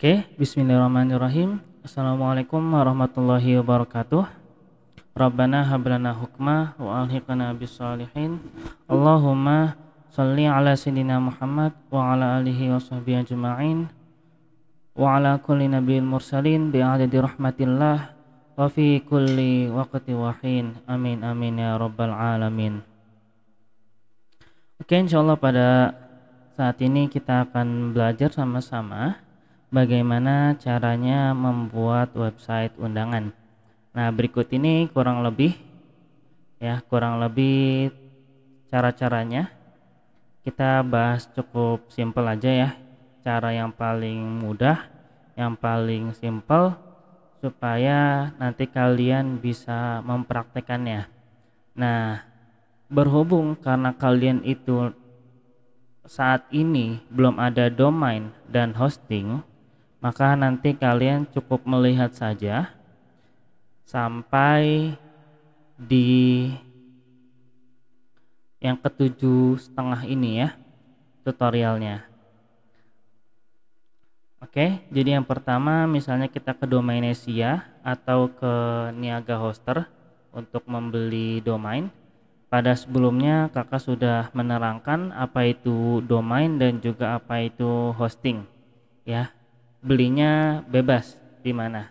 Oke, bismillahirrahmanirrahim. Assalamualaikum warahmatullahi wabarakatuh. Rabbana hablana hukmah wa alhiqna bissalihin. Allahumma shalli ala sayyidina Muhammad wa ala alihi wa sahbihi ajma'in wa ala kulli nabiyil mursalin bi'adadi rahmatillah wa fi kulli waqti wahin. Amin amin ya rabbal alamin. Oke, insyaallah pada saat ini kita akan belajar sama-sama bagaimana caranya membuat website undangan. Nah, berikut ini kurang lebih cara-caranya. Kita bahas cukup simpel aja ya. Cara yang paling mudah, yang paling simpel supaya nanti kalian bisa mempraktekannya. Nah, berhubung karena kalian itu saat ini belum ada domain dan hosting, maka nanti kalian cukup melihat saja sampai di yang ke-7,5 ini ya tutorialnya. Oke, jadi yang pertama misalnya kita ke Domainesia atau ke Niaga Hoster untuk membeli domain. Pada sebelumnya kakak sudah menerangkan apa itu domain dan juga apa itu hosting ya. Belinya bebas di mana,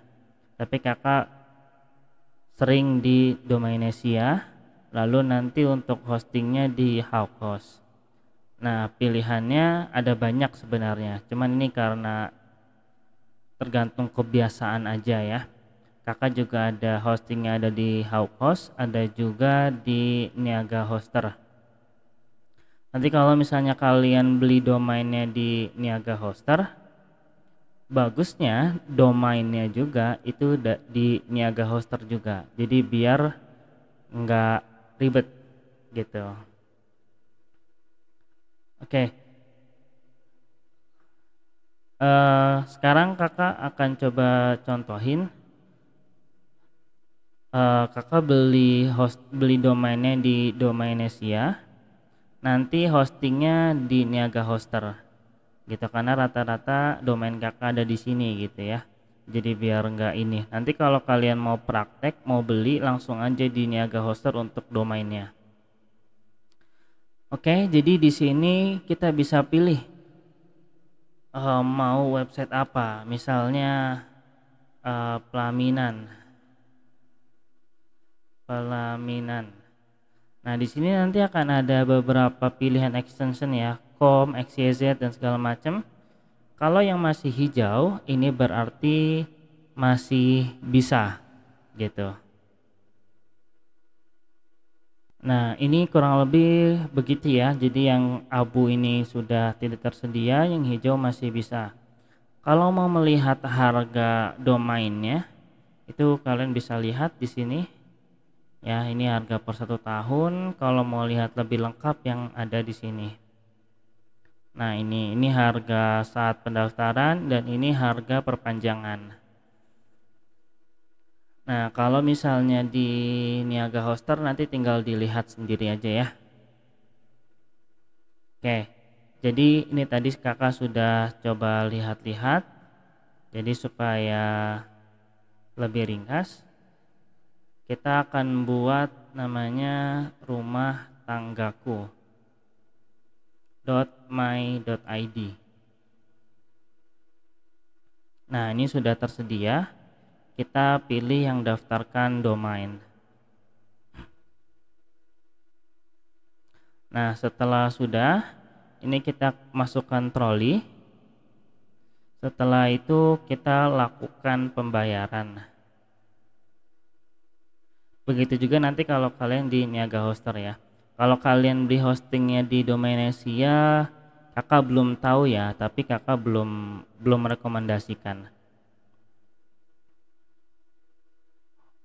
tapi kakak sering di Domainesia, lalu nanti untuk hostingnya di Hawkhost. Nah, pilihannya ada banyak sebenarnya, cuman ini karena tergantung kebiasaan aja ya. Kakak juga ada hostingnya ada di Hawkhost, ada juga di Niaga Hoster. Nanti kalau misalnya kalian beli domainnya di Niaga Hoster, bagusnya domainnya juga itu di Niaga Hoster juga. Jadi biar nggak ribet gitu. Oke. Sekarang kakak akan coba contohin. Kakak beli domainnya di Domainesia, nanti hostingnya di Niaga Hoster gitu, karena rata-rata domain kakak ada di sini gitu ya. Jadi biar enggak ini, nanti kalau kalian mau praktek mau beli langsung aja di Niaga Hoster untuk domainnya. Oke, jadi di sini kita bisa pilih mau website apa, misalnya pelaminan. Nah, di sini nanti akan ada beberapa pilihan extension ya, com, xyz dan segala macam. Kalau yang masih hijau ini berarti masih bisa gitu. Nah, ini kurang lebih begitu ya. Jadi yang abu ini sudah tidak tersedia, yang hijau masih bisa. Kalau mau melihat harga domainnya, itu kalian bisa lihat di sini. Ya, ini harga per 1 tahun. Kalau mau lihat lebih lengkap yang ada di sini. Nah, ini harga saat pendaftaran dan ini harga perpanjangan. Nah, kalau misalnya di Niaga Hoster nanti tinggal dilihat sendiri aja ya. Oke. Jadi ini tadi kakak sudah coba lihat-lihat. Jadi supaya lebih ringkas, kita akan buat namanya rumah tanggaku.my.id. Nah, ini sudah tersedia. Kita pilih yang daftarkan domain. Nah, setelah sudah, ini kita masukkan troli. Setelah itu kita lakukan pembayaran. Begitu juga nanti kalau kalian di Niaga Hoster ya. Kalau kalian beli hostingnya di Domainesia, kakak belum tahu ya, tapi kakak belum merekomendasikan.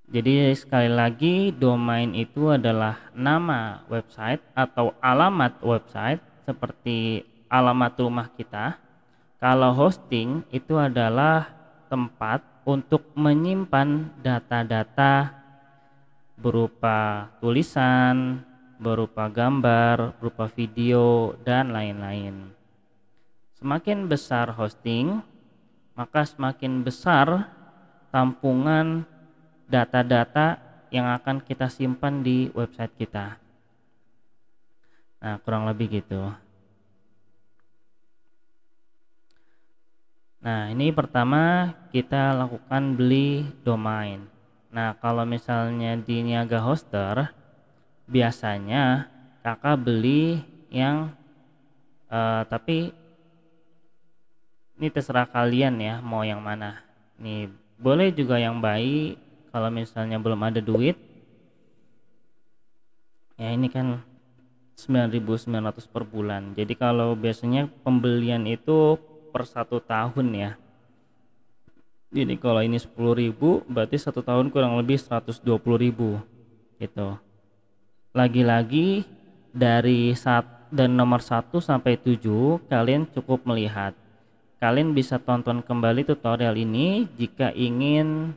Jadi sekali lagi, domain itu adalah nama website atau alamat website seperti alamat rumah kita. Kalau hosting itu adalah tempat untuk menyimpan data-data berupa tulisan, berupa gambar, berupa video dan lain-lain. Semakin besar hosting, maka semakin besar tampungan data-data yang akan kita simpan di website kita. Nah, kurang lebih gitu. Nah, ini pertama kita lakukan beli domain. Nah, kalau misalnya di Niaga Hoster, biasanya kakak beli yang tapi ini terserah kalian ya mau yang mana. Nih, boleh juga yang baik kalau misalnya belum ada duit. Ya ini kan 9.900 per bulan. Jadi kalau biasanya pembelian itu per 1 tahun ya. Jadi kalau ini 10.000 berarti 1 tahun kurang lebih 120.000 gitu. Lagi-lagi dari nomor 1 sampai 7 kalian cukup melihat. Kalian bisa tonton kembali tutorial ini jika ingin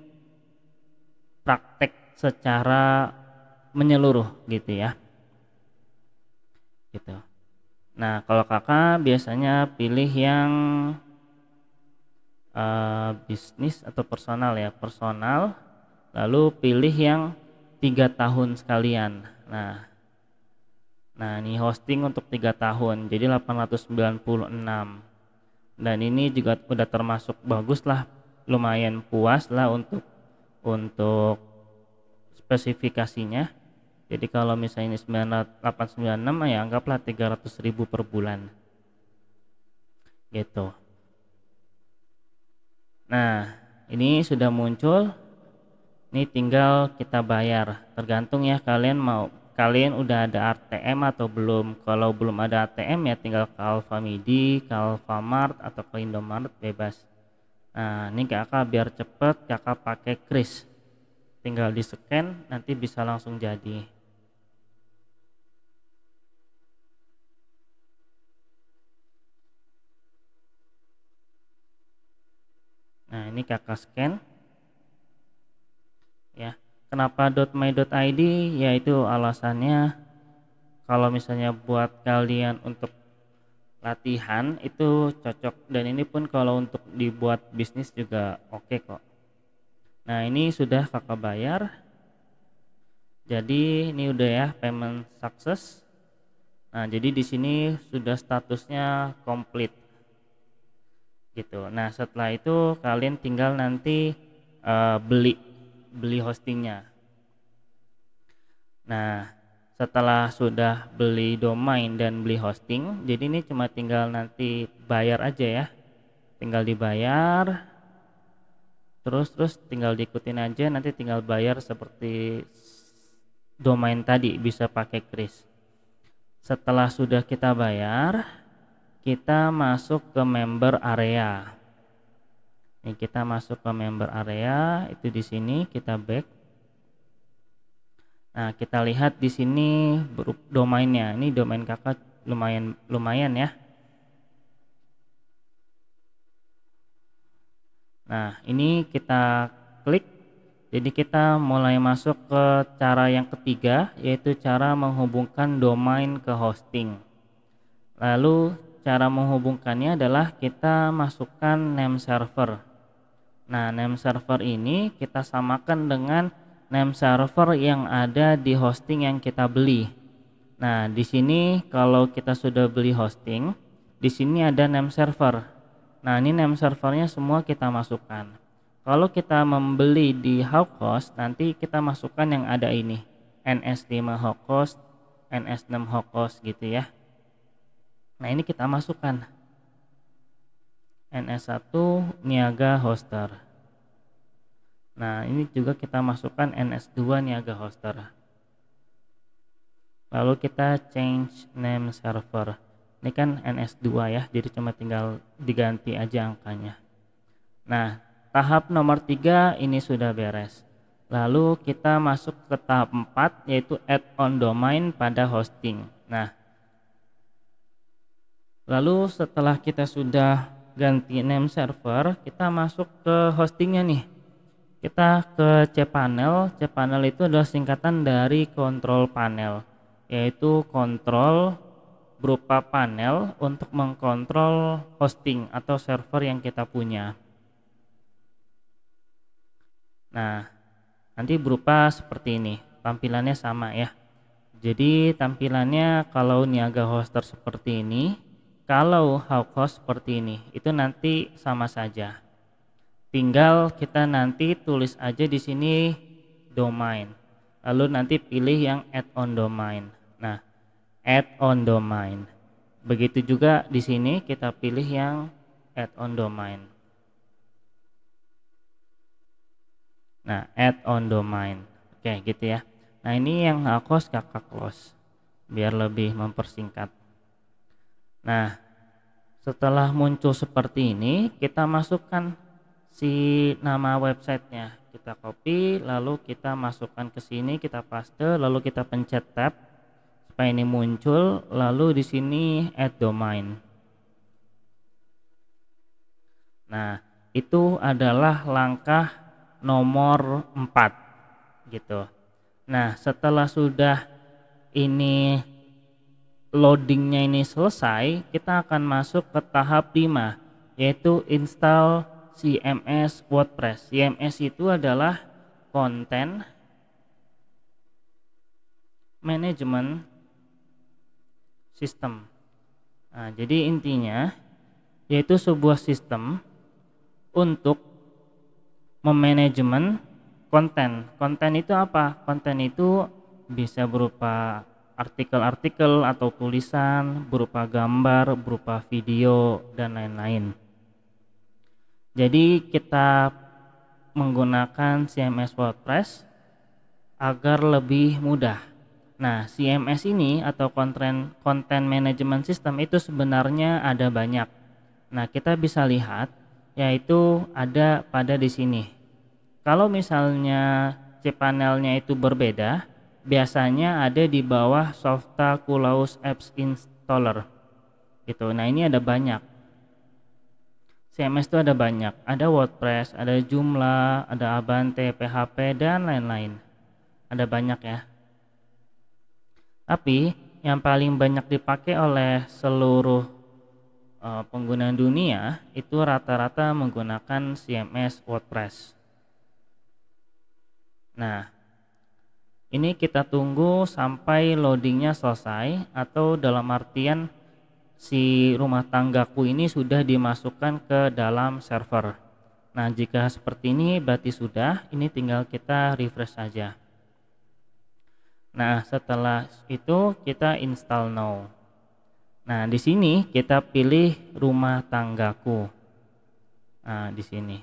praktek secara menyeluruh gitu ya. Gitu. Nah, kalau kakak biasanya pilih yang bisnis atau personal ya, personal, lalu pilih yang 3 tahun sekalian. Nah ini hosting untuk 3 tahun, jadi 896. Dan ini juga udah termasuk bagus lah, lumayan puas lah untuk spesifikasinya. Jadi kalau misalnya ini 896 ya anggaplah 300.000 per bulan gitu. Nah ini sudah muncul, ini tinggal kita bayar, tergantung ya kalian udah ada ATM atau belum. Kalau belum ada ATM ya tinggal ke Alfamidi, ke Alfamart atau ke Indomaret bebas. Nah ini kakak biar cepet kakak pakai kris, tinggal di scan nanti bisa langsung jadi. Nah ini kakak scan ya. Kenapa .my.id? Yaitu alasannya kalau misalnya buat kalian untuk latihan itu cocok, dan ini pun kalau untuk dibuat bisnis juga oke kok. Nah ini sudah kakak bayar, jadi ini udah ya payment success. Nah jadi di sini sudah statusnya komplit gitu. Nah setelah itu kalian tinggal nanti beli hostingnya. Nah setelah sudah beli domain dan beli hosting, jadi ini cuma tinggal nanti bayar aja ya, tinggal dibayar terus tinggal diikutin aja, nanti tinggal bayar seperti domain tadi, bisa pakai kris. Setelah sudah kita bayar, kita masuk ke member area. Ini kita masuk ke member area, itu di sini kita back. Nah, kita lihat di sini domainnya. Ini domain kakak lumayan ya. Nah, ini kita klik. Jadi kita mulai masuk ke cara yang ketiga, yaitu cara menghubungkan domain ke hosting. Lalu cara menghubungkannya adalah kita masukkan name server. Nah, name server ini kita samakan dengan name server yang ada di hosting yang kita beli. Nah, di sini kalau kita sudah beli hosting, di sini ada name server. Nah, ini name servernya semua kita masukkan. Kalau kita membeli di Hawkhost, nanti kita masukkan yang ada ini, NS5 Hawkhost, NS6 Hawkhost gitu ya. Nah, ini kita masukkan NS1 Niaga Hoster. Nah, ini juga kita masukkan NS2 Niaga Hoster. Lalu kita change name server. Ini kan NS2 ya, jadi cuma tinggal diganti aja angkanya. Nah, tahap nomor 3 ini sudah beres. Lalu kita masuk ke tahap 4, yaitu add on domain pada hosting. Nah, lalu setelah kita sudah ganti name server, kita masuk ke hostingnya nih. Kita ke cPanel. cPanel itu adalah singkatan dari control panel, yaitu kontrol berupa panel untuk mengkontrol hosting atau server yang kita punya. Nah, nanti berupa seperti ini, tampilannya sama ya. Jadi tampilannya kalau Niaga Hoster seperti ini, kalau Hawk Host seperti ini, itu nanti sama saja. Tinggal kita nanti tulis aja di sini domain. Lalu nanti pilih yang add on domain. Nah, add on domain. Begitu juga di sini kita pilih yang add on domain. Nah, add on domain. Oke, gitu ya. Nah, ini yang host kakak close biar lebih mempersingkat. Nah, setelah muncul seperti ini, kita masukkan si nama websitenya. Kita copy, lalu kita masukkan ke sini, kita paste, lalu kita pencet tab supaya ini muncul, lalu di sini add domain. Nah, itu adalah langkah nomor 4 gitu. Nah, setelah sudah ini loadingnya ini selesai, kita akan masuk ke tahap 5, yaitu install CMS WordPress. CMS itu adalah Content Management System. Nah, jadi intinya yaitu sebuah sistem untuk memanajemen konten. Konten itu apa? Konten itu bisa berupa artikel-artikel atau tulisan, berupa gambar, berupa video, dan lain-lain. Jadi kita menggunakan CMS WordPress agar lebih mudah. Nah, CMS ini atau Content Management System itu sebenarnya ada banyak. Nah, kita bisa lihat yaitu ada pada di sini. Kalau misalnya cPanel-nya itu berbeda, biasanya ada di bawah Softaculous Apps Installer gitu. Nah, ini ada banyak. CMS itu ada banyak, ada WordPress, ada Joomla, ada Abante, PHP, dan lain-lain. Ada banyak ya. Tapi yang paling banyak dipakai oleh seluruh pengguna dunia itu rata-rata menggunakan CMS WordPress. Nah, ini kita tunggu sampai loadingnya selesai, atau dalam artian si rumah tanggaku ini sudah dimasukkan ke dalam server. Nah, jika seperti ini berarti sudah, ini tinggal kita refresh saja. Nah, setelah itu kita install now. Nah, di sini kita pilih rumah tanggaku. Nah, di sini.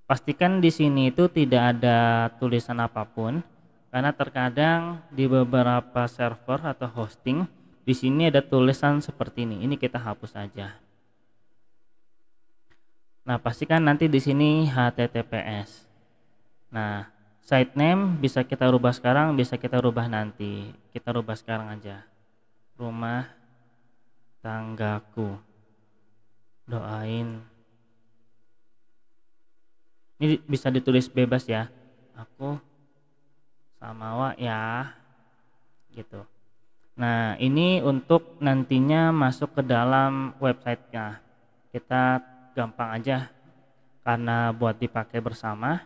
Pastikan di sini itu tidak ada tulisan apapun, karena terkadang di beberapa server atau hosting di sini ada tulisan seperti ini. Ini kita hapus saja. Nah, pastikan nanti di sini HTTPS. Nah, site name bisa kita rubah sekarang, bisa kita rubah nanti. Kita rubah sekarang aja. Rumah tanggaku. Doain. Ini bisa ditulis bebas ya. Aku samawa ya. Gitu. Nah, ini untuk nantinya masuk ke dalam websitenya. Kita gampang aja karena buat dipakai bersama.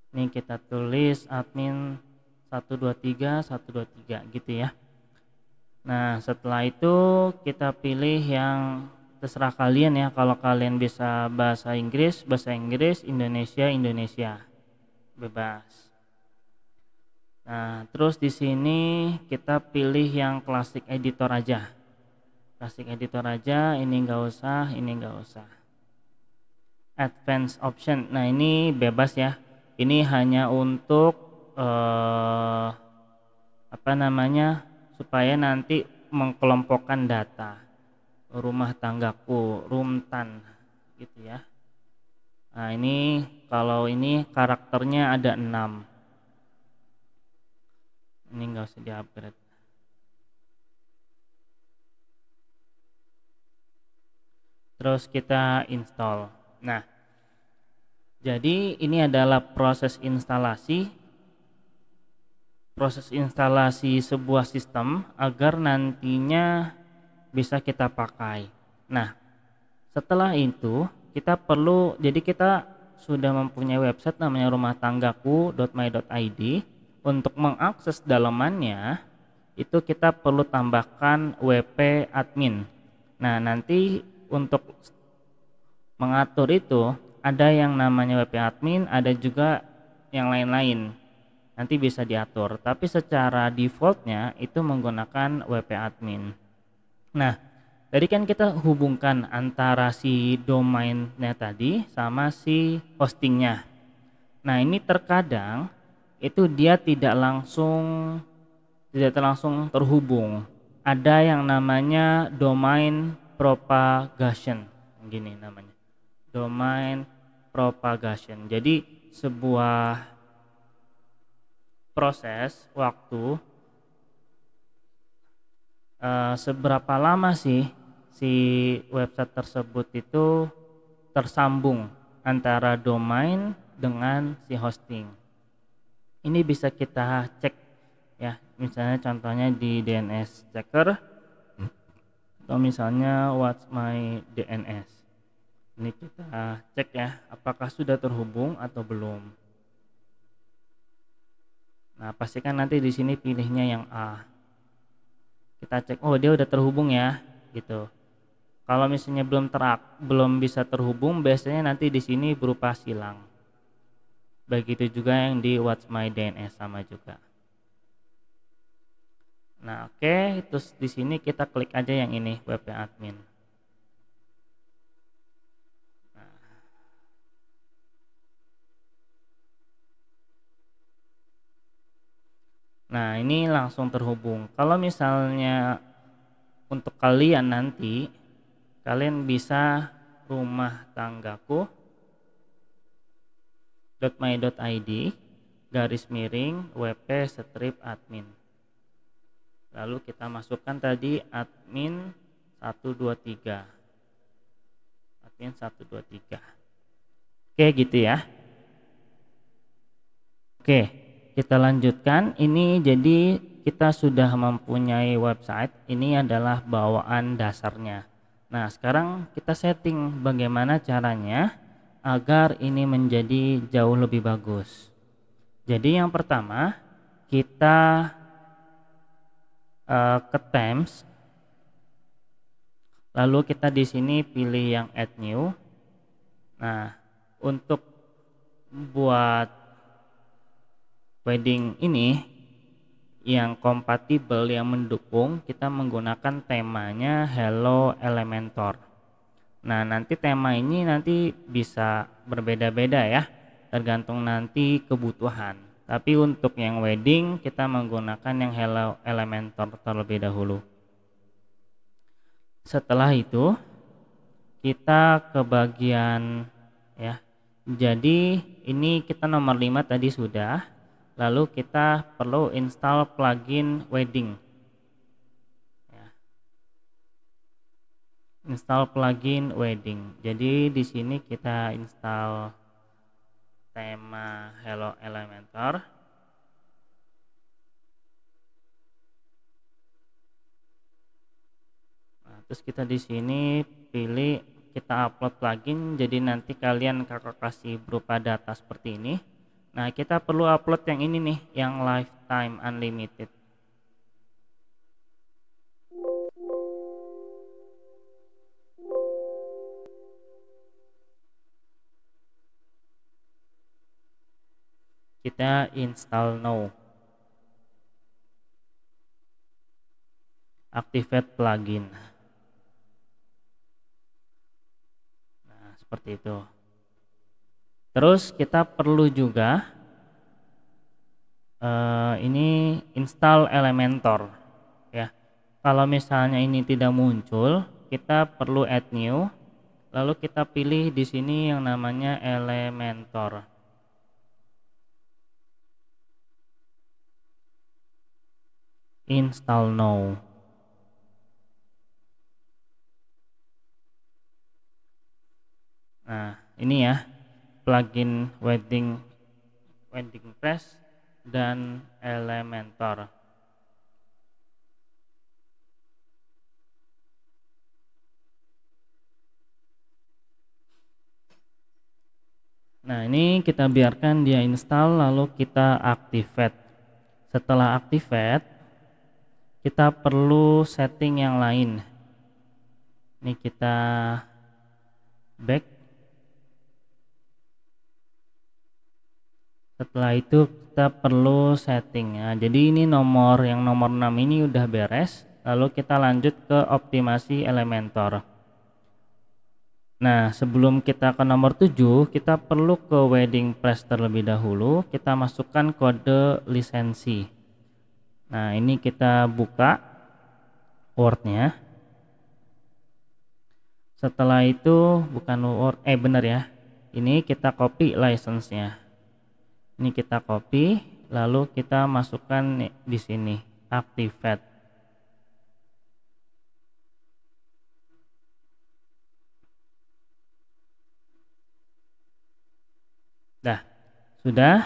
Ini kita tulis admin 123 gitu ya. Nah, setelah itu kita pilih yang terserah kalian ya. Kalau kalian bisa bahasa Inggris, Indonesia, bebas. Nah, terus di sini kita pilih yang classic editor aja. Classic editor aja, ini enggak usah, ini enggak usah. Advanced option. Nah, ini bebas ya. Ini hanya untuk supaya nanti mengkelompokkan data. Rumah tanggaku, rumtan gitu ya. Nah, ini kalau ini karakternya ada 6. Ini enggak usah di-upgrade. Terus kita install. Nah, jadi ini adalah proses instalasi sebuah sistem agar nantinya bisa kita pakai. Nah, setelah itu kita sudah mempunyai website namanya rumahtanggaku.my.id. Untuk mengakses dalamannya itu kita perlu tambahkan WP admin. Nah, nanti untuk mengatur itu ada yang namanya WP admin, ada juga yang lain-lain. Nanti bisa diatur, tapi secara defaultnya itu menggunakan WP admin. Nah, tadi kan kita hubungkan antara si domainnya tadi sama si hostingnya. Nah, ini terkadang itu dia tidak langsung terhubung. Ada yang namanya domain propagation, gini namanya. Domain propagation. Jadi sebuah proses waktu, seberapa lama sih si website tersebut itu tersambung antara domain dengan si hosting. Ini bisa kita cek ya, misalnya contohnya di DNS checker atau misalnya what's my DNS. Ini kita cek ya, apakah sudah terhubung atau belum. Nah, pastikan nanti di sini pilihnya yang A. Kita cek, oh dia udah terhubung ya, gitu. Kalau misalnya belum bisa terhubung, biasanya nanti di sini berupa silang. Begitu juga yang di What's My DNS sama juga. Nah, oke, terus di sini kita klik aja yang ini WP admin. Nah, ini langsung terhubung. Kalau misalnya untuk kalian nanti, kalian bisa rumahtanggaku.my.id /wp strip admin. Lalu kita masukkan tadi admin 123. Admin 123. Oke, gitu ya. Oke, kita lanjutkan. Ini jadi kita sudah mempunyai website. Ini adalah bawaan dasarnya. Nah, sekarang kita setting bagaimana caranya agar ini menjadi jauh lebih bagus. Jadi yang pertama kita ke themes, lalu kita di sini pilih yang add new. Nah, untuk buat wedding ini yang kompatibel, yang mendukung, kita menggunakan temanya Hello Elementor. Nah, nanti tema ini nanti bisa berbeda-beda ya, tergantung nanti kebutuhan. Tapi untuk yang wedding kita menggunakan yang Hello Elementor terlebih dahulu. Setelah itu kita ke bagian ya. Jadi ini kita nomor 5 tadi sudah. Lalu kita perlu install plugin wedding. Ya. Install plugin wedding. Jadi di sini kita install tema Hello Elementor. Nah, terus kita di sini pilih kita upload plugin. Jadi nanti kakak kasih berupa data seperti ini. Nah, kita perlu upload yang ini nih, yang lifetime unlimited. Kita install now. Activate plugin. Nah, seperti itu. Terus kita perlu juga ini install Elementor ya. Kalau misalnya ini tidak muncul, kita perlu add new. Lalu kita pilih di sini yang namanya Elementor. Install now. Nah, ini ya plugin wedding press dan Elementor. Nah, ini kita biarkan dia install lalu kita activate. Setelah activate, kita perlu setting yang lain. Ini kita back. Setelah itu kita perlu setting. Nah, jadi ini nomor 6 ini udah beres. Lalu kita lanjut ke optimasi Elementor. Nah, sebelum kita ke nomor 7, kita perlu ke wedding press terlebih dahulu. Kita masukkan kode lisensi. Nah, ini kita buka Word-nya. Setelah itu bukan Word, bener ya. Ini kita copy license-nya. Ini kita copy, lalu kita masukkan di sini, activate. Nah, sudah.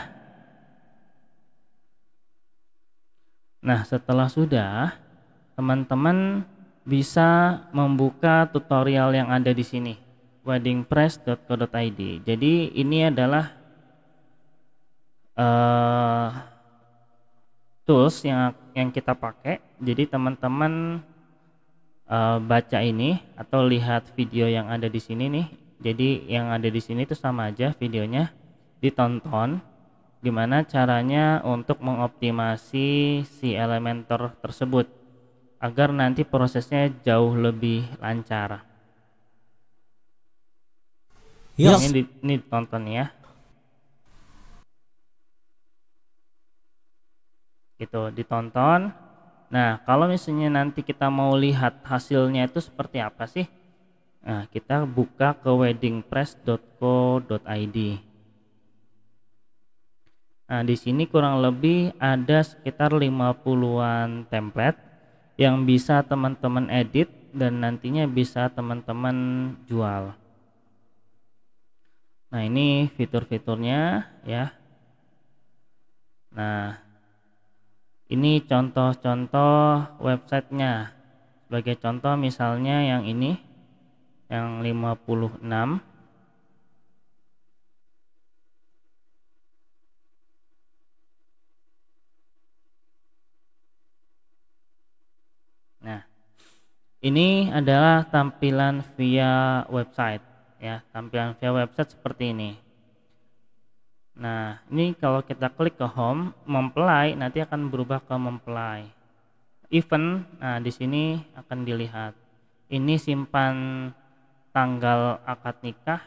Nah, setelah sudah, teman-teman bisa membuka tutorial yang ada di sini, weddingpress.co.id. Jadi ini adalah tools yang kita pakai. Jadi teman-teman baca ini atau lihat video yang ada di sini nih. Jadi yang ada di sini itu sama aja videonya, ditonton gimana caranya untuk mengoptimasi si Elementor tersebut agar nanti prosesnya jauh lebih lancar. Yes. Ini ditonton ya. Gitu, ditonton. Nah, kalau misalnya nanti kita mau lihat hasilnya itu seperti apa sih? Nah, kita buka ke weddingpress.co.id. Nah, di sini kurang lebih ada sekitar 50-an template yang bisa teman-teman edit dan nantinya bisa teman-teman jual. Nah, ini fitur-fiturnya ya. Nah, ini contoh-contoh websitenya. Sebagai contoh misalnya yang ini, yang 56. Nah, ini adalah tampilan via website ya, tampilan via website seperti ini. Nah, ini kalau kita klik ke home, mempelai nanti akan berubah ke mempelai. Event, nah di sini akan dilihat. Ini simpan tanggal akad nikah.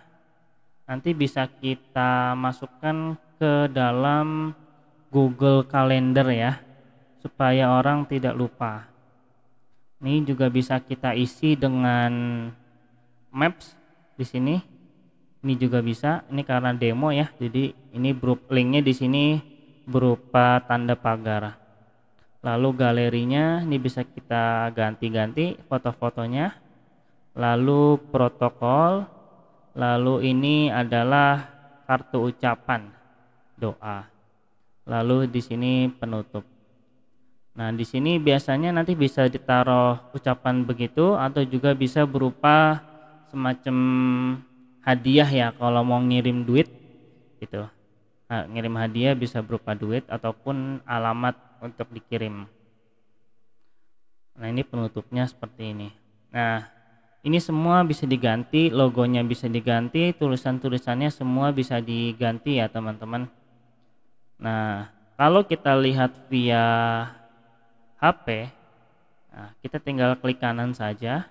Nanti bisa kita masukkan ke dalam Google Calendar ya, supaya orang tidak lupa. Ini juga bisa kita isi dengan Maps di sini. Ini juga bisa. Ini karena demo ya, jadi ini linknya di sini berupa tanda pagar. Lalu galerinya ini bisa kita ganti-ganti foto-fotonya. Lalu protokol. Lalu ini adalah kartu ucapan doa. Lalu di sini penutup. Nah, di sini biasanya nanti bisa ditaruh ucapan begitu atau juga bisa berupa semacam hadiah ya kalau mau ngirim duit gitu. Nah, ngirim hadiah bisa berupa duit ataupun alamat untuk dikirim. Nah, ini penutupnya seperti ini. Nah, ini semua bisa diganti, logonya bisa diganti, tulisan-tulisannya semua bisa diganti ya teman-teman. Nah, kalau kita lihat via HP, nah, kita tinggal klik kanan saja,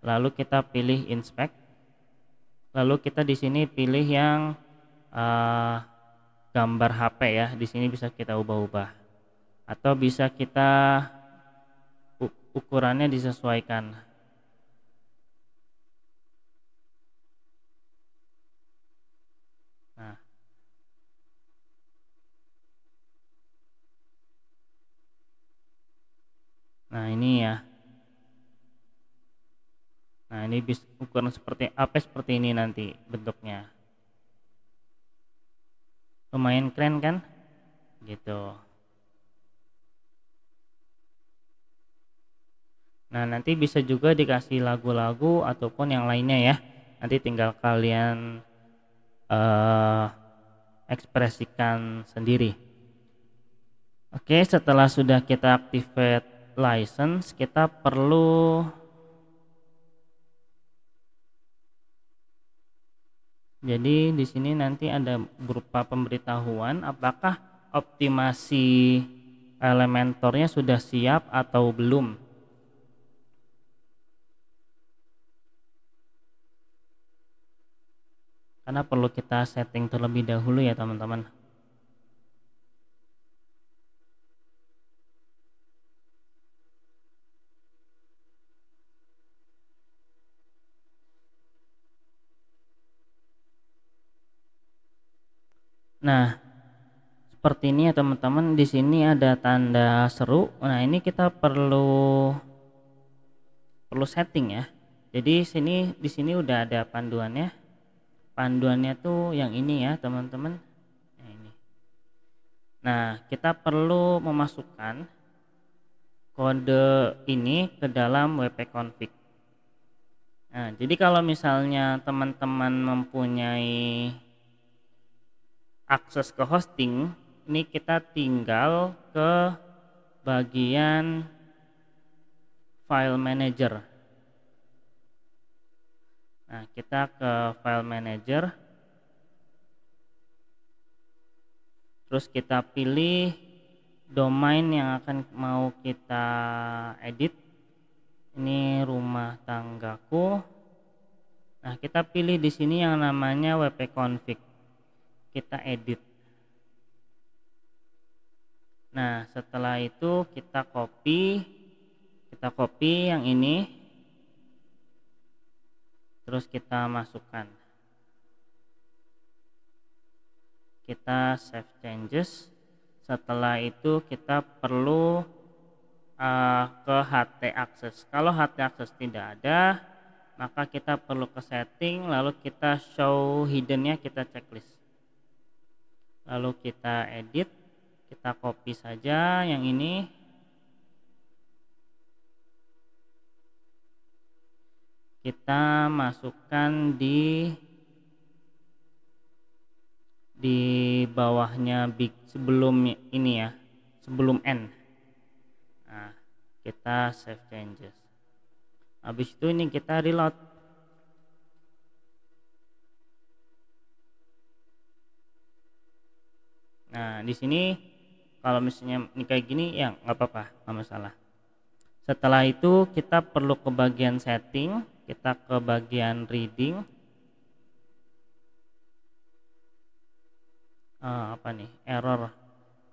lalu kita pilih inspect, lalu kita di sini pilih yang gambar HP ya. Di sini bisa kita ubah-ubah, atau bisa kita ukurannya disesuaikan. Nah ini ya. Nah ini ukuran seperti apa, seperti ini nanti bentuknya. Lumayan keren kan? Gitu. Nah nanti bisa juga dikasih lagu-lagu ataupun yang lainnya ya. Nanti tinggal kalian ekspresikan sendiri. Oke, setelah sudah kita activate license, kita perlu jadi di sini nanti ada berupa pemberitahuan apakah optimasi Elementornya sudah siap atau belum. Karena perlu kita setting terlebih dahulu ya teman-teman. Nah, seperti ini ya teman-teman. Di sini ada tanda seru. Nah, ini kita perlu setting ya. Jadi di sini udah ada panduannya. Panduannya tuh yang ini ya teman-teman. Nah, kita perlu memasukkan kode ini ke dalam wp-config. Nah, jadi kalau misalnya teman-teman mempunyai akses ke hosting, ini kita tinggal ke bagian file manager. Nah, kita ke file manager, terus kita pilih domain yang akan mau kita edit. Ini rumah tanggaku. Nah, kita pilih di sini yang namanya wp-config. Kita edit. Nah, setelah itu kita copy yang ini, terus kita masukkan. Kita save changes. Setelah itu kita perlu ke HT access. Kalau HT access tidak ada, maka kita perlu ke setting, lalu kita show hiddennya, kita checklist. Lalu kita edit, kita copy saja yang ini, kita masukkan di bawahnya sebelum ini ya, sebelum n. Nah, kita save changes. Habis itu ini kita reload. Nah, di sini kalau misalnya ini kayak gini ya nggak apa-apa, nggak masalah. Setelah itu kita perlu ke bagian setting, kita ke bagian reading. Apa nih? Error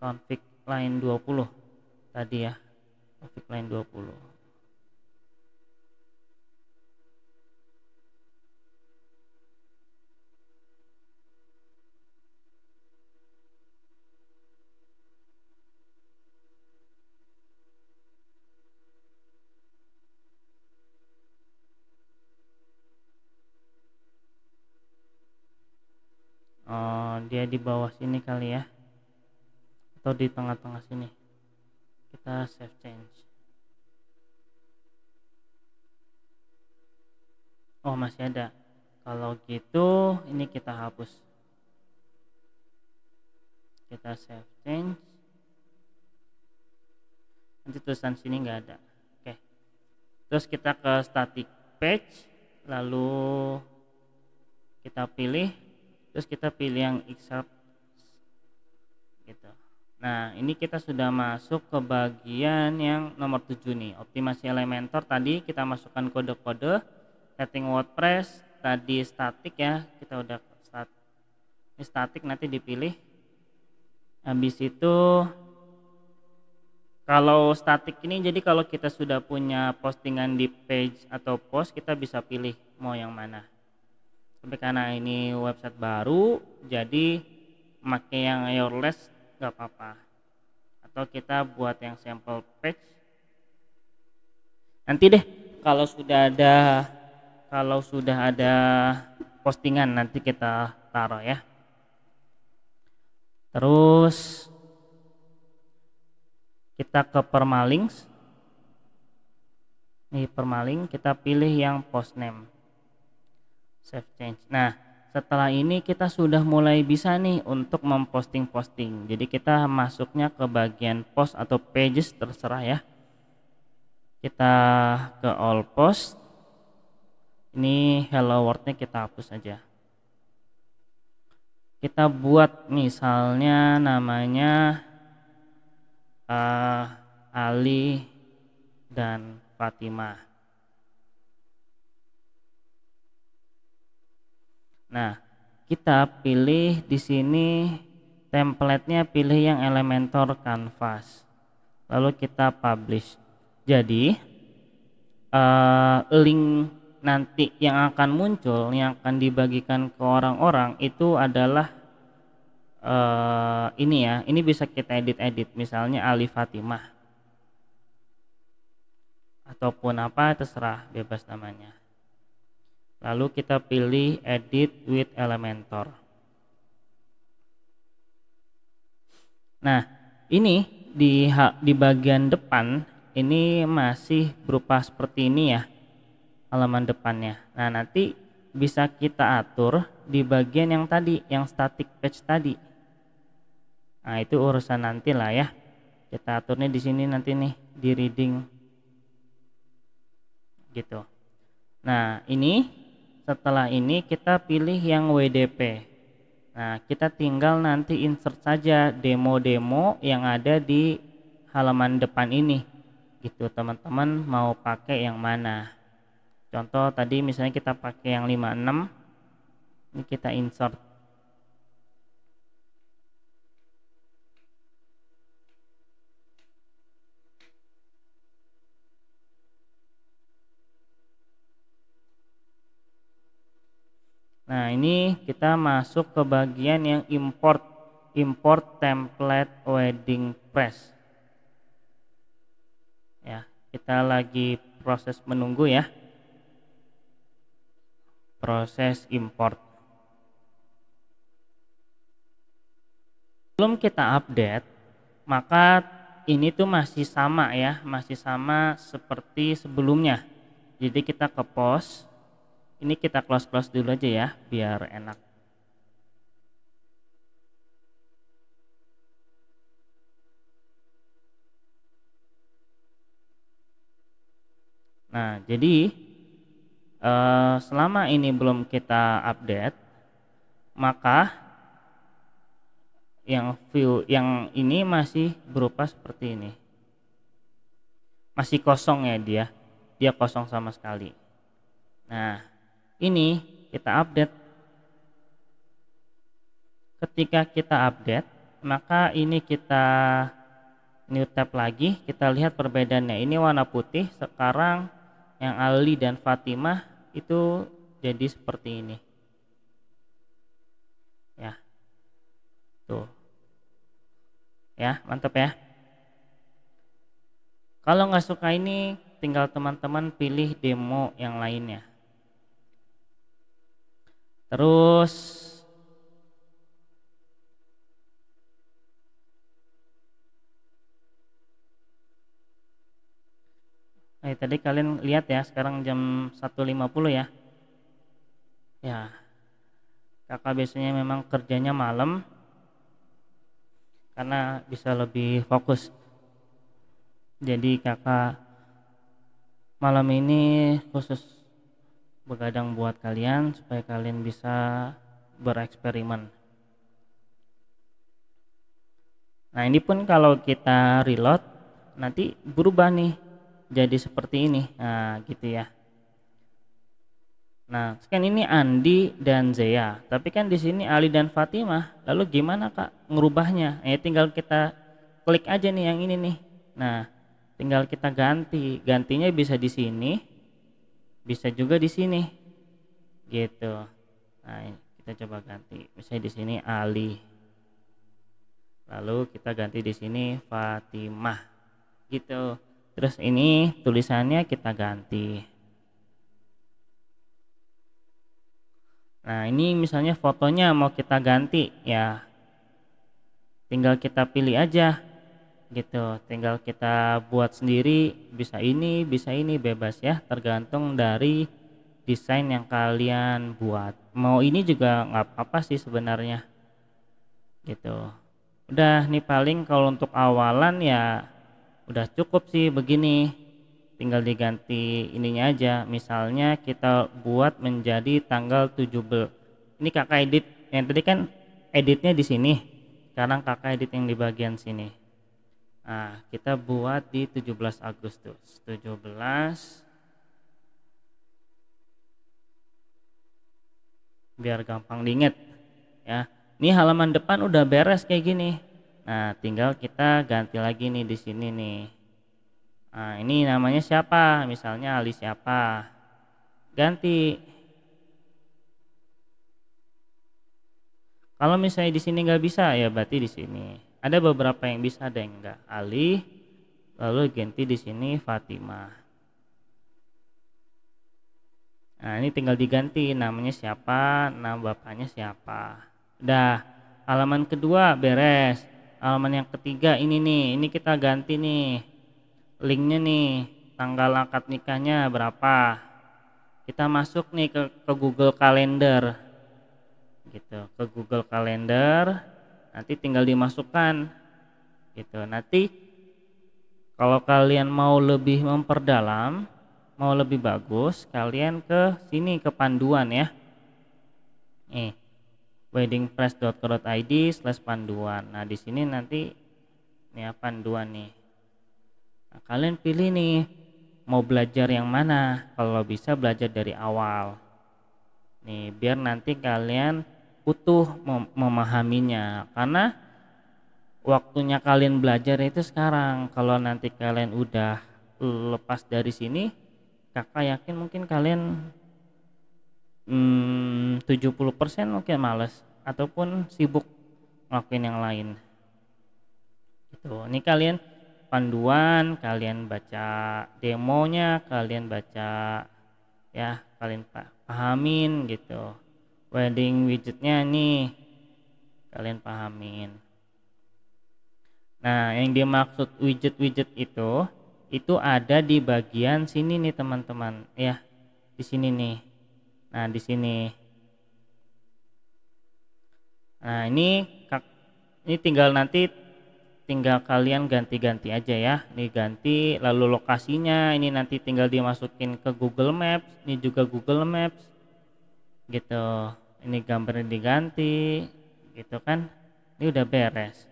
config line 20 tadi ya. Config line 20. Dia di bawah sini kali ya, atau di tengah-tengah sini. Kita save change. Oh, masih ada. Kalau gitu ini kita hapus. Kita save change. Nanti tulisan sini nggak ada. Oke. Terus kita ke static page, lalu kita pilih, terus kita pilih yang excerpt gitu. Nah, ini kita sudah masuk ke bagian yang nomor 7 nih, optimasi Elementor. Tadi kita masukkan kode-kode, setting WordPress, tadi static ya, kita udah ini static, nanti dipilih. Habis itu kalau static ini, jadi kalau kita sudah punya postingan di page atau post, kita bisa pilih mau yang mana. Tapi karena ini website baru, jadi pakai yang wireless nggak apa-apa. Atau kita buat yang sample page. Nanti deh kalau sudah ada postingan nanti kita taruh ya. Terus kita ke permalinks. Nih permalink, kita pilih yang post name. Save change. Nah, setelah ini kita sudah mulai bisa nih untuk memposting-posting. Jadi kita masuknya ke bagian post atau pages, terserah ya. Kita ke all post. Ini hello world-nya kita hapus aja. Kita buat misalnya namanya Ali dan Fatimah. Nah, kita pilih di sini template-nya, pilih yang Elementor Canvas. Lalu kita publish. Jadi link nanti yang akan muncul, yang akan dibagikan ke orang-orang itu adalah ini ya. Ini bisa kita edit-edit, misalnya Ali Fatimah ataupun apa, terserah, bebas namanya. Lalu kita pilih edit with Elementor. Nah, ini di bagian depan ini masih berupa seperti ini ya, halaman depannya. Nah, nanti bisa kita atur di bagian yang tadi, yang static page tadi. Nah, itu urusan nanti lah ya. Kita aturnya di sini nanti nih, di reading gitu. Nah, ini setelah ini kita pilih yang WDP. Nah, kita tinggal nanti insert saja demo-demo yang ada di halaman depan ini gitu. Teman-teman mau pakai yang mana? Contoh tadi misalnya kita pakai yang 56. Ini kita insert. Nah, ini kita masuk ke bagian yang import template wedding press. Ya, kita lagi proses menunggu ya. Proses import. Sebelum kita update, maka ini tuh masih sama ya, masih sama seperti sebelumnya. Jadi kita ke post. Ini kita close dulu aja ya, biar enak. Nah, jadi selama ini belum kita update, maka yang view yang ini masih berupa seperti ini. Masih kosong ya dia kosong sama sekali. Nah, ini kita update. Ketika kita update, maka ini kita new tab lagi, kita lihat perbedaannya. Ini warna putih, sekarang yang Ali dan Fatimah itu jadi seperti ini. Ya. Tuh. Ya, mantap ya. Kalau nggak suka ini, tinggal teman-teman pilih demo yang lainnya. Terus tadi kalian lihat ya, sekarang jam 1.50 ya. Ya, kakak biasanya memang kerjanya malam karena bisa lebih fokus. Jadi kakak malam ini khusus begadang buat kalian supaya kalian bisa bereksperimen. Nah, ini pun kalau kita reload nanti berubah nih jadi seperti ini. Nah, gitu ya. Nah, kan ini Andi dan Zea, tapi kan di sini Ali dan Fatimah. Lalu gimana Kak ngerubahnya? Tinggal kita klik aja nih yang ini nih. Nah, tinggal kita ganti. Gantinya bisa di sini, bisa juga di sini. Gitu. Nah, kita coba ganti. Misalnya di sini Ali. Lalu kita ganti di sini Fatimah. Gitu. Terus ini tulisannya kita ganti. Nah, ini misalnya fotonya mau kita ganti ya. Tinggal kita pilih aja. Gitu, tinggal kita buat sendiri, bisa ini bebas ya, tergantung dari desain yang kalian buat. mau ini juga nggak apa-apa sih sebenarnya gitu. Udah nih paling kalau untuk awalan ya udah cukup sih begini, tinggal diganti ininya aja, misalnya kita buat menjadi tanggal 17. Ini kakak edit yang tadi kan, editnya di sini, sekarang kakak edit yang di bagian sini. Nah kita buat di 17 Agustus 17, biar gampang diinget ya. Ini halaman depan udah beres kayak gini. Nah tinggal kita ganti lagi nih di sini nih. Nah ini namanya siapa, misalnya Ali siapa, ganti. Kalau misalnya di sini nggak bisa ya berarti di sini. Ada beberapa yang bisa, ada yang enggak. Ali, lalu ganti di sini Fatimah. Nah ini tinggal diganti namanya siapa, nama bapaknya siapa. Udah, halaman kedua beres. Halaman yang ketiga ini nih, ini kita ganti nih linknya nih, tanggal akad nikahnya berapa. Kita masuk nih ke Google Calendar gitu, ke Google Calendar, nanti tinggal dimasukkan gitu. Nanti kalau kalian mau lebih memperdalam, mau lebih bagus, kalian ke sini ke panduan ya. Nih, weddingpress.co.id/panduan. Nah, di sini nanti nih ya, panduan nih. Nah, kalian pilih nih mau belajar yang mana. Kalau bisa belajar dari awal. Nih, biar nanti kalian utuh memahaminya, karena waktunya kalian belajar itu sekarang. Kalau nanti kalian udah lepas dari sini, kakak yakin mungkin kalian 70% mungkin males ataupun sibuk ngelakuin yang lain gitu. Ini kalian panduan, kalian baca demonya, kalian baca ya, kalian pahamin gitu. Wedding widgetnya nih kalian pahamin. Nah yang dimaksud widget-widget itu ada di bagian sini nih teman-teman ya, di sini nih. Nah di sini. Nah ini tinggal kalian ganti-ganti aja ya. Nih ganti, lalu lokasinya ini nanti tinggal dimasukin ke Google Maps. Ini juga Google Maps gitu. Ini gambarnya diganti gitu kan. Ini udah beres.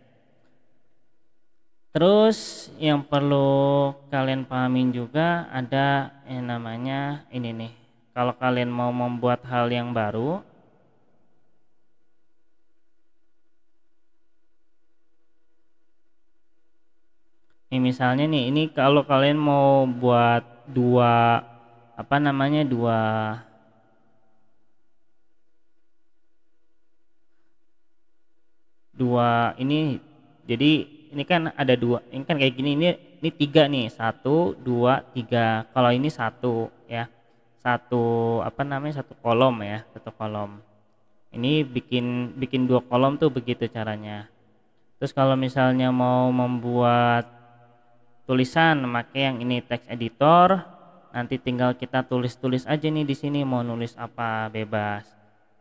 Terus yang perlu kalian pahamin juga ada yang namanya ini nih. Kalau kalian mau membuat hal yang baru, ini misalnya nih, ini kalau kalian mau buat dua ini, jadi ini kan ada dua, ini kan kayak gini, ini tiga nih, 1 2 3. Kalau ini satu ya, satu kolom ya, satu kolom. Ini bikin 2 kolom tuh, begitu caranya. Terus kalau misalnya mau membuat tulisan, pakai yang ini text editor, nanti tinggal kita tulis aja nih di sini mau nulis apa, bebas.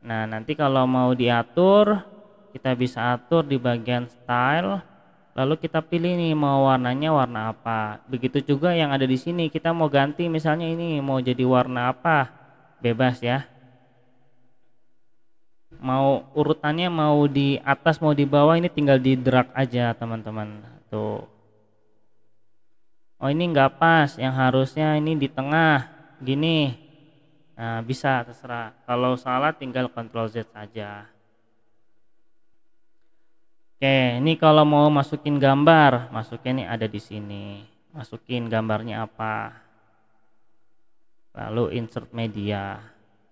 Nah nanti kalau mau diatur, kita bisa atur di bagian style, lalu kita pilih nih mau warnanya warna apa. Begitu juga yang ada di sini, kita mau ganti misalnya ini mau jadi warna apa, bebas ya. Mau urutannya mau di atas mau di bawah, ini tinggal di drag aja teman-teman tuh. Oh ini nggak pas, yang harusnya ini di tengah gini. Nah bisa, terserah. Kalau salah tinggal Ctrl Z saja. Oke, ini kalau mau masukin gambar, masuknya nih ada di sini. Masukin gambarnya apa. Lalu insert media.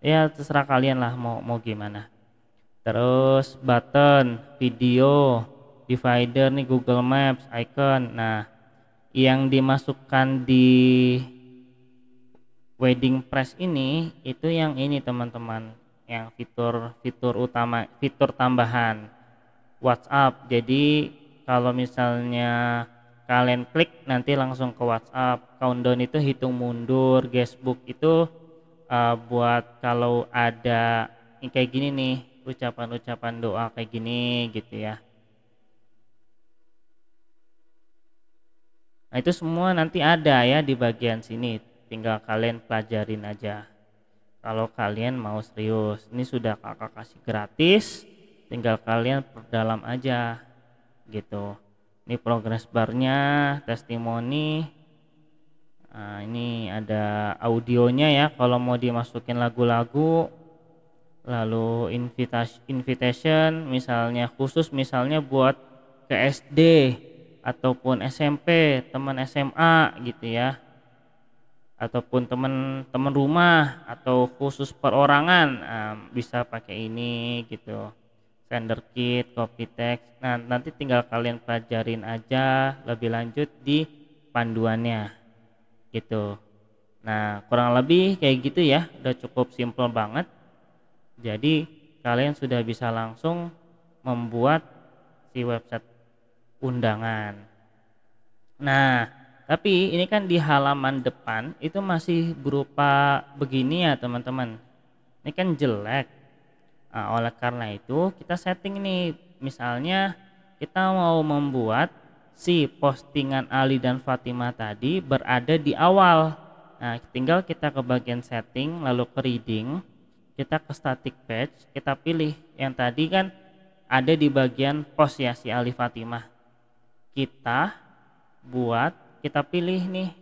Ya terserah kalian lah mau gimana. Terus button, video, divider nih, Google Maps, icon. Nah, yang dimasukkan di Wedding Press ini itu yang ini teman-teman, yang fitur utama, fitur tambahan WhatsApp. Jadi kalau misalnya kalian klik nanti langsung ke WhatsApp. Countdown itu hitung mundur, guestbook itu buat kalau ada ini kayak gini nih, ucapan-ucapan doa kayak gini gitu ya. Nah, itu semua nanti ada ya di bagian sini, tinggal kalian pelajarin aja. Kalau kalian mau serius, ini sudah kakak kasih gratis, tinggal kalian perdalam aja gitu. Ini progress barnya, testimoni. Nah, ini ada audionya ya, kalau mau dimasukin lagu-lagu. Lalu invitation misalnya khusus misalnya buat ke SD ataupun SMP, teman SMA gitu ya, ataupun teman-teman rumah atau khusus perorangan, bisa pakai ini gitu. Sender kit, copy text. Nah, nanti tinggal kalian pelajarin aja lebih lanjut di panduannya gitu. Nah, kurang lebih kayak gitu ya, udah cukup simple banget. Jadi kalian sudah bisa langsung membuat si website undangan. Nah, tapi ini kan di halaman depan itu masih berupa begini ya teman-teman. Ini kan jelek. Nah, oleh karena itu kita setting nih, misalnya kita mau membuat si postingan Ali dan Fatimah tadi berada di awal. Nah, tinggal kita ke bagian setting, lalu ke reading, kita ke static page, kita pilih yang tadi kan ada di bagian post ya si Ali Fatimah. Kita pilih nih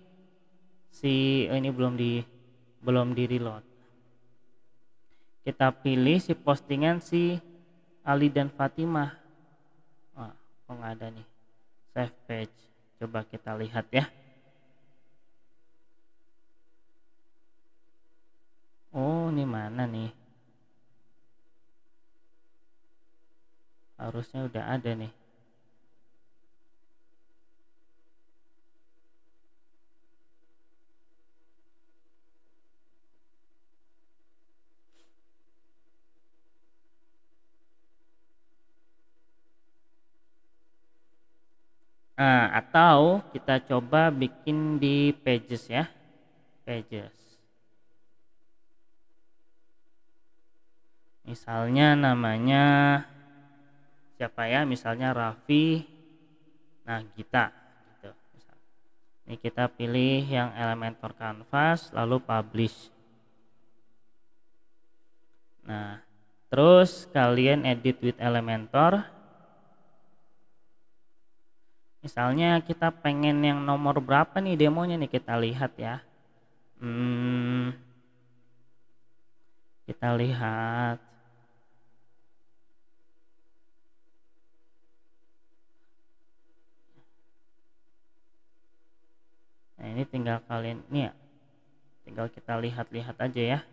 si ini belum di reload. Kita pilih si postingan si Ali dan Fatimah. Wah, kok nggak ada nih. Save page. Coba kita lihat ya. Oh, ini mana nih? Harusnya udah ada nih. Nah, atau kita coba bikin di pages ya. Pages. Misalnya namanya siapa ya? Misalnya Raffi Nagita gitu. Ini kita pilih yang Elementor Canvas lalu publish. Nah, terus kalian edit with Elementor. Misalnya kita pengen yang nomor berapa nih demonya nih, kita lihat ya. Kita lihat. Nah, ini tinggal kalian nih ya. Tinggal kita lihat-lihat aja ya.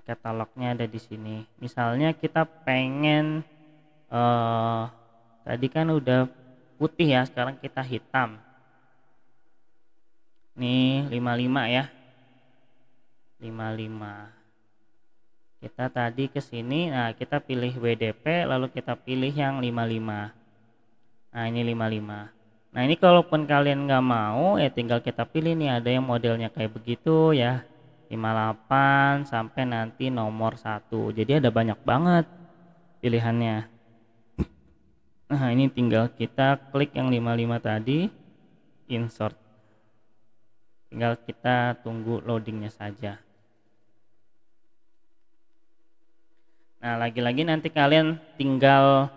Katalognya ada di sini. Misalnya kita pengen tadi kan udah putih ya, sekarang kita hitam. Nih 55 ya. 55. Kita tadi ke sini, nah kita pilih WDP lalu kita pilih yang 55. Nah, ini 55. Nah, ini kalaupun kalian nggak mau ya tinggal kita pilih nih, ada yang modelnya kayak begitu ya. 58 sampai nanti nomor 1. Jadi ada banyak banget pilihannya. Nah, ini tinggal kita klik yang 55 tadi, insert. Tinggal kita tunggu loadingnya saja. Nah, lagi-lagi nanti kalian tinggal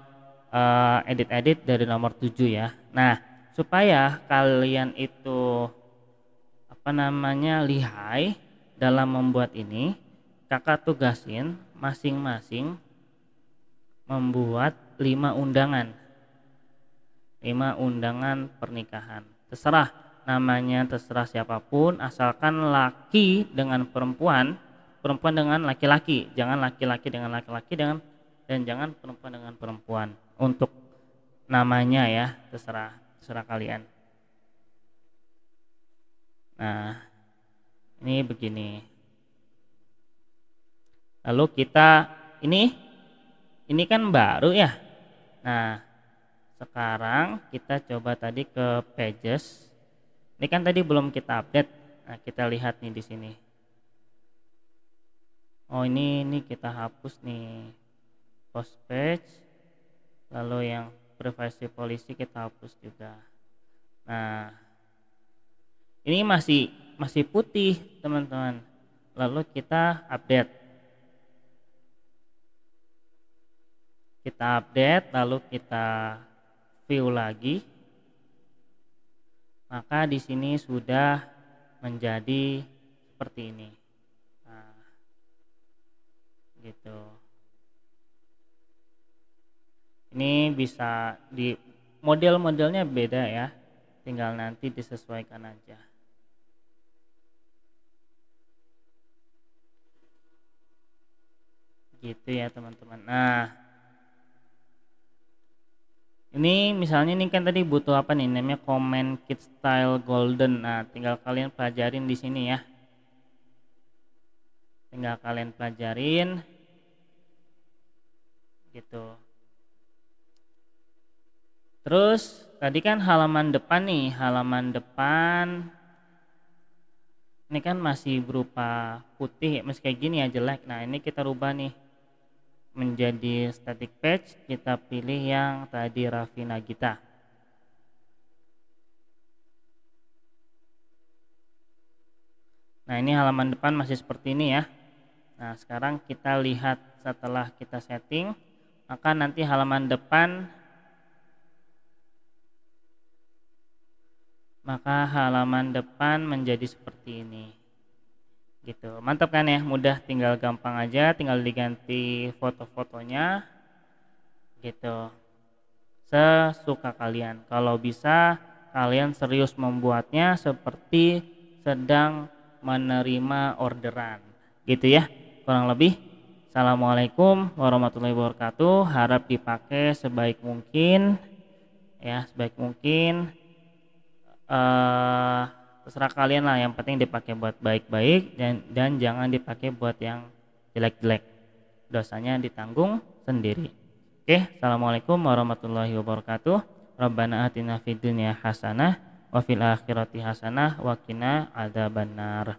edit-edit dari nomor 7 ya. Nah, supaya kalian itu lihai dalam membuat ini, kakak tugasin masing-masing membuat 5 undangan. 5 undangan pernikahan. Terserah namanya, terserah siapapun, asalkan laki dengan perempuan, perempuan dengan laki-laki, jangan laki-laki dengan laki-laki dan jangan perempuan dengan perempuan. Untuk namanya ya, terserah kalian. Nah, ini begini. Lalu kita ini kan baru ya. Nah, sekarang kita coba tadi ke pages. Ini kan tadi belum kita update. Nah, kita lihat nih di sini. Oh ini kita hapus nih post page, lalu yang privacy policy kita hapus juga. Nah ini masih putih teman-teman, lalu kita update, lalu kita view lagi, maka di sini sudah menjadi seperti ini. Nah, gitu. Ini bisa di model-modelnya beda ya, tinggal nanti disesuaikan aja. Gitu ya teman-teman. Nah, ini misalnya ini kan tadi butuh apa nih, namanya comment kit style golden. Nah tinggal kalian pelajarin di sini ya, tinggal kalian pelajarin gitu. Terus tadi kan halaman depan nih, halaman depan ini kan masih berupa putih, masih kayak gini ya, jelek. Nah ini kita rubah nih menjadi static page, kita pilih yang tadi Raffi Nagita. Nah ini halaman depan masih seperti ini ya. Nah sekarang kita lihat setelah kita setting, maka nanti halaman depan menjadi seperti ini gitu. Mantap kan ya, mudah, tinggal gampang aja, tinggal diganti foto-fotonya gitu sesuka kalian. Kalau bisa kalian serius membuatnya seperti sedang menerima orderan gitu ya kurang lebih. Assalamualaikum warahmatullahi wabarakatuh. Harap dipakai sebaik mungkin ya, sebaik mungkin. Terserah kalian lah, yang penting dipakai buat baik-baik dan jangan dipakai buat yang jelek-jelek, dosanya ditanggung sendiri. Oke, assalamualaikum warahmatullahi wabarakatuh. Rabbana atina fid dunya hasanah wa fil akhirati hasanah wa qina adzabannar.